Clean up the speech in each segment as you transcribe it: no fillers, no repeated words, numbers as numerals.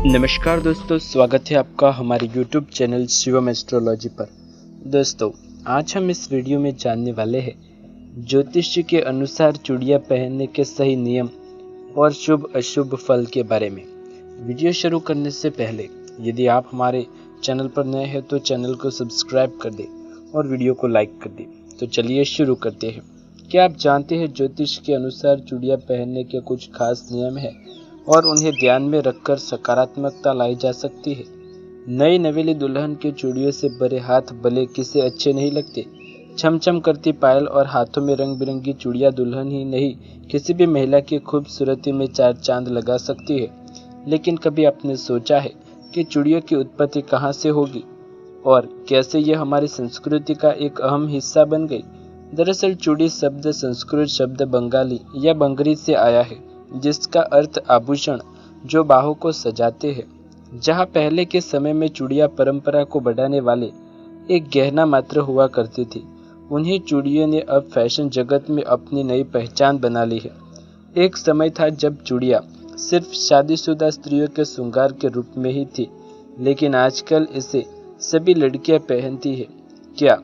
नमस्कार दोस्तों, स्वागत है आपका हमारे YouTube चैनल शिवम एस्ट्रोलॉजी पर। दोस्तों, आज हम इस वीडियो में जानने वाले हैं ज्योतिष के अनुसार चूड़ियां पहनने के सही नियम और शुभ अशुभ फल के बारे में। वीडियो शुरू करने से पहले यदि आप हमारे चैनल पर नए हैं तो चैनल को सब्सक्राइब कर दें और वीडियो को लाइक कर दें। तो चलिए शुरू करते हैं। क्या आप जानते हैं ज्योतिष के अनुसार चूड़ियां पहनने के कुछ खास नियम हैं और उन्हें ध्यान में रखकर सकारात्मकता लाई जा सकती है। नई नवेली दुल्हन के चूड़ियों से भरे हाथ भले किसे अच्छे नहीं लगते। छमछम करती पायल और हाथों में रंग बिरंगी चूड़ियां दुल्हन ही नहीं किसी भी महिला की खूबसूरती में चार चांद लगा सकती है। लेकिन कभी आपने सोचा है कि चूड़ियों की उत्पत्ति कहाँ से होगी और कैसे यह हमारी संस्कृति का एक अहम हिस्सा बन गई। दरअसल चूड़ी शब्द संस्कृत शब्द बंगाली या बंगरी से आया है, जिसका अर्थ आभूषण जो बाहों को सजाते हैं। जहां पहले के समय में चूड़ियां परंपरा को बढ़ाने वाले एक गहना मात्र हुआ करती थी, उन्हीं चूड़ियों ने अब फैशन जगत में अपनी नई पहचान बना ली है। एक समय था जब चूड़ियां सिर्फ शादीशुदा स्त्रियों के श्रृंगार के रूप में ही थी, लेकिन आजकल इसे सभी लड़कियां पहनती है। क्या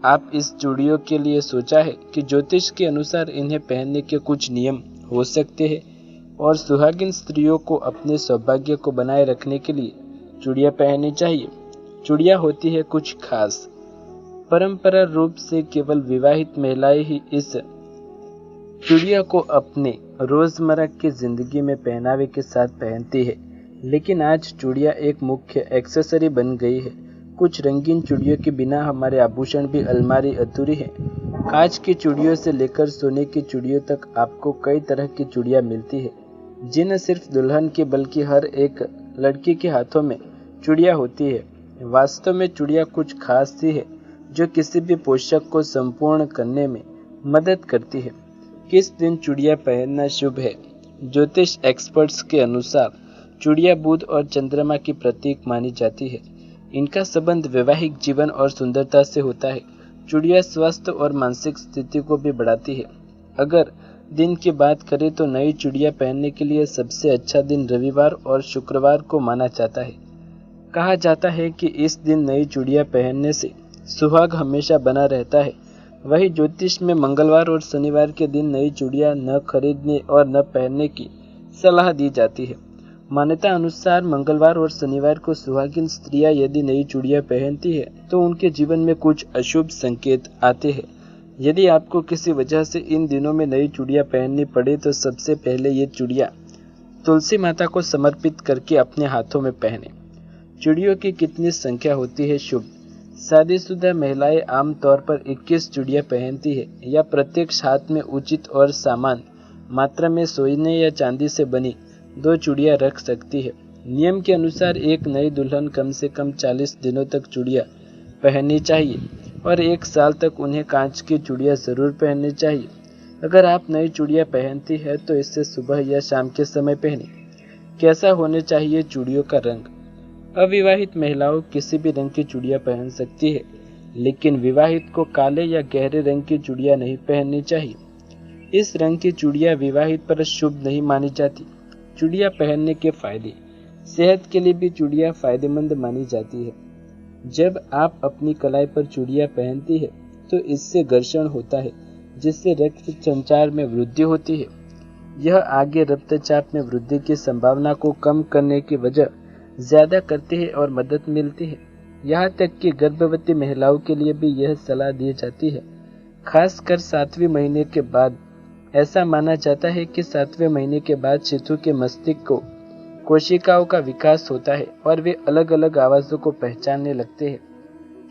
आप इस चूड़ियों के लिए सोचा है कि ज्योतिष के अनुसार इन्हें पहनने के कुछ नियम हो सकते हैं और सुहागिन स्त्रियों को अपने सौभाग्य को बनाए रखने के लिए चूड़ियां पहननी चाहिए। चूड़ियां होती है कुछ खास। परंपरा रूप से केवल विवाहित महिलाएं ही इस चूड़िया को अपने रोजमर्रा की जिंदगी में पहनावे के साथ पहनती है, लेकिन आज चूड़ियां एक मुख्य एक्सेसरी बन गई है। कुछ रंगीन चूड़ियों के बिना हमारे आभूषण भी अलमारी अधूरी है। कांच की चूड़ियों से लेकर सोने की चूड़ियों तक आपको कई तरह की चूड़ियां मिलती है, जिन्हें सिर्फ दुल्हन की बल्कि हर एक लड़की के हाथों में चूड़ियां होती है। वास्तव में चूड़ियां कुछ खास सी है जो किसी भी पोशाक को संपूर्ण करने में मदद करती है। किस दिन चूड़ियां पहनना शुभ है? ज्योतिष एक्सपर्ट्स के अनुसार चूड़ियां बुध और चंद्रमा की प्रतीक मानी जाती है। इनका संबंध वैवाहिक जीवन और सुंदरता से होता है। चूड़ियां स्वास्थ्य और मानसिक स्थिति को भी बढ़ाती है। अगर दिन की बात करें तो नई चूड़ियां पहनने के लिए सबसे अच्छा दिन रविवार और शुक्रवार को माना जाता है। कहा जाता है कि इस दिन नई चूड़ियां पहनने से सुहाग हमेशा बना रहता है। वहीं ज्योतिष में मंगलवार और शनिवार के दिन नई चूड़ियां न खरीदने और न पहनने की सलाह दी जाती है। मान्यता अनुसार मंगलवार और शनिवार को सुहागिन स्त्रियां यदि नई चूड़ियां पहनती है तो उनके जीवन में कुछ अशुभ संकेत आते हैं। यदि आपको किसी वजह से इन दिनों में नई चूड़ियां पहननी पड़े तो सबसे पहले ये चूड़ियां तुलसी माता को समर्पित करके अपने हाथों में पहने। चूड़ियों की कितनी संख्या होती है शुभ? शादीशुदा महिलाएं आमतौर पर 21 चूड़ियां पहनती है या प्रत्येक हाथ में उचित और समान मात्रा में सोने या चांदी से बनी 2 चूड़ियां रख सकती है। नियम के अनुसार एक नई दुल्हन कम से कम 40 दिनों तक चूड़ियां पहननी चाहिए और 1 साल तक उन्हें कांच की चूड़ियां जरूर पहननी चाहिए। अगर आप नई चूड़ियां पहनती है तो इसे सुबह या शाम के समय पहने। कैसा होने चाहिए चूड़ियों का रंग? अविवाहित महिलाओं किसी भी रंग की चूड़ियां पहन सकती है, लेकिन विवाहित को काले या गहरे रंग की चूड़ियां नहीं पहननी चाहिए। इस रंग की चूड़ियां विवाहित पर शुभ नहीं मानी जाती। चूड़ियां पहनने के फायदे। सेहत के लिए भी चूड़ियां फायदेमंद मानी जाती है। जब आप अपनी कलाई पर चूड़ियां पहनती है तो इससे घर्षण होता है, जिससे रक्त संचार में वृद्धि होती है। यह आगे रक्तचाप में वृद्धि की संभावना को कम करने की वजह ज्यादा करती है और मदद मिलती है। यहाँ तक कि गर्भवती महिलाओं के लिए भी यह सलाह दी जाती है, खासकर 7वें महीने के बाद। ऐसा माना जाता है कि 7वें महीने के बाद शिशु के मस्तिष्क को कोशिकाओं का विकास होता है और वे अलग अलग आवाजों को पहचानने लगते हैं।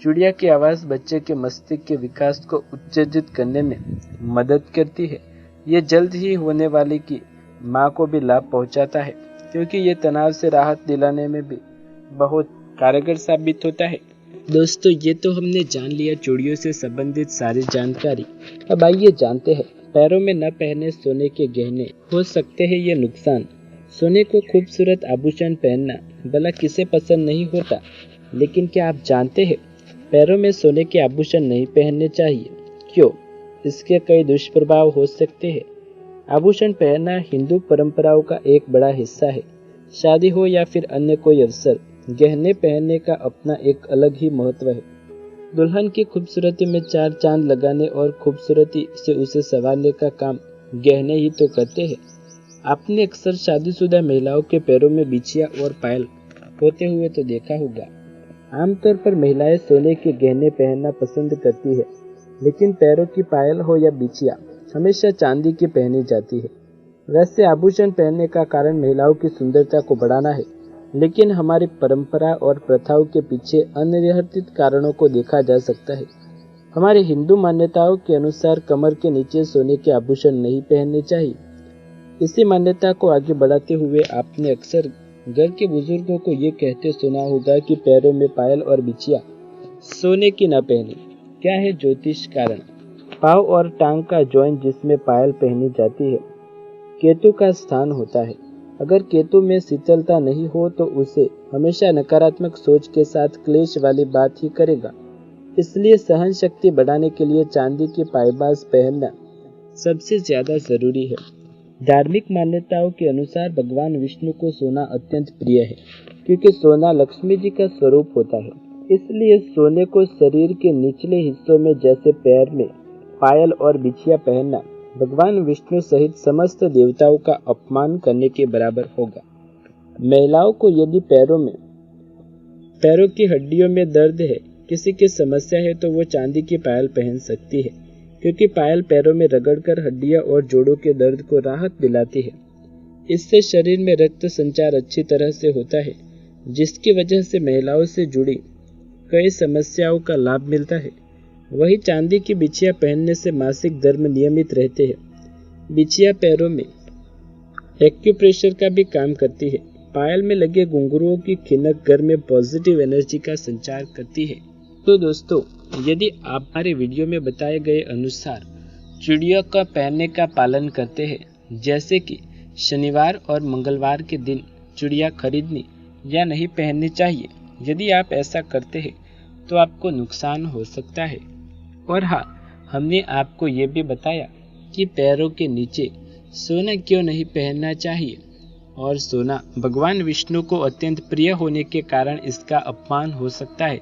चूड़िया की आवाज बच्चे के मस्तिष्क के विकास को उत्तेजित करने में मदद करती है। ये जल्द ही होने वाली की माँ को भी लाभ पहुंचाता है, क्योंकि ये तनाव से राहत दिलाने में भी बहुत कारगर साबित होता है। दोस्तों, ये तो हमने जान लिया चूड़ियों से संबंधित सारी जानकारी। अब आइए जानते हैं पैरों में न पहने सोने के गहने हो सकते हैं ये नुकसान। सोने को खूबसूरत आभूषण पहनना भला किसे पसंद नहीं होता, लेकिन क्या आप जानते हैं पैरों में सोने के आभूषण नहीं पहनने चाहिए? क्यों? इसके कई दुष्प्रभाव हो सकते हैं। आभूषण पहनना हिंदू परंपराओं का एक बड़ा हिस्सा है। शादी हो या फिर अन्य कोई अवसर, गहने पहनने का अपना एक अलग ही महत्व है। दुल्हन की खूबसूरती में चार चांद लगाने और खूबसूरती से उसे संवारने का काम गहने ही तो करते हैं। आपने अक्सर शादीशुदा महिलाओं के पैरों में बिछिया और पायल होते हुए तो देखा होगा। आमतौर पर महिलाएं सोने के गहने पहनना पसंद करती है, लेकिन पैरों की पायल हो या बिछिया हमेशा चांदी की पहनी जाती है। वैसे आभूषण पहनने का कारण महिलाओं की सुंदरता को बढ़ाना है, लेकिन हमारी परंपरा और प्रथाओं के पीछे अनिर्धारित कारणों को देखा जा सकता है। हमारे हिंदू मान्यताओं के अनुसार कमर के नीचे सोने के आभूषण नहीं पहनने चाहिए। इसी मान्यता को आगे बढ़ाते हुए आपने अक्सर घर के बुजुर्गों को ये कहते सुना होगा कि पैरों में पायल और बिछिया सोने की न पहने। क्या है ज्योतिष कारण? पाँव और टांग का जॉइंट जिसमें पायल पहनी जाती है, केतु का स्थान होता है। अगर केतु में शीतलता नहीं हो तो उसे हमेशा नकारात्मक सोच के साथ क्लेश वाली बात ही करेगा। इसलिए सहन शक्ति बढ़ाने के लिए चांदी की पायबाज पहनना सबसे ज्यादा जरूरी है। धार्मिक मान्यताओं के अनुसार भगवान विष्णु को सोना अत्यंत प्रिय है, क्योंकि सोना लक्ष्मी जी का स्वरूप होता है। इसलिए सोने को शरीर के निचले हिस्सों में जैसे पैर में पायल और बिछिया पहनना भगवान विष्णु सहित समस्त देवताओं का अपमान करने के बराबर होगा। महिलाओं को यदि पैरों की हड्डियों में दर्द है, किसी की समस्या है, तो वो चांदी की पायल पहन सकती है, क्योंकि पायल पैरों में रगड़कर हड्डियां और जोड़ों के दर्द को राहत दिलाती है। इससे शरीर में रक्त संचार अच्छी तरह से होता है, जिसकी वजह से महिलाओं से जुड़ी कई समस्याओं का लाभ मिलता है। वही चांदी की बिछिया पहनने से मासिक धर्म नियमित रहते हैं। बिछिया पैरों में एक्यूप्रेशर का भी काम करती है। पायल में लगे घुंघरुओं की खिनक घर में पॉजिटिव एनर्जी का संचार करती है। तो दोस्तों, यदि आप हमारे वीडियो में बताए गए अनुसार चूड़ियों का पहनने का पालन करते हैं, जैसे कि शनिवार और मंगलवार के दिन चूड़ियाँ खरीदनी या नहीं पहननी चाहिए, यदि आप ऐसा करते हैं तो आपको नुकसान हो सकता है। और हाँ, हमने आपको ये भी बताया कि पैरों के नीचे सोना क्यों नहीं पहनना चाहिए, और सोना भगवान विष्णु को अत्यंत प्रिय होने के कारण इसका अपमान हो सकता है।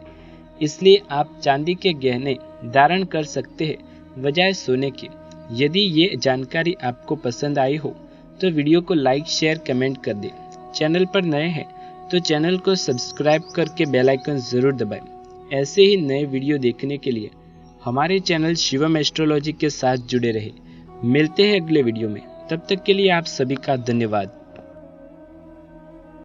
इसलिए आप चांदी के गहने धारण कर सकते हैं बजाय सोने के। यदि ये जानकारी आपको पसंद आई हो तो वीडियो को लाइक, शेयर, कमेंट कर दें। चैनल पर नए हैं तो चैनल को सब्सक्राइब करके बेल आइकन जरूर दबाएं। ऐसे ही नए वीडियो देखने के लिए हमारे चैनल शिवम एस्ट्रोलॉजी के साथ जुड़े रहे। मिलते हैं अगले वीडियो में, तब तक के लिए आप सभी का धन्यवाद।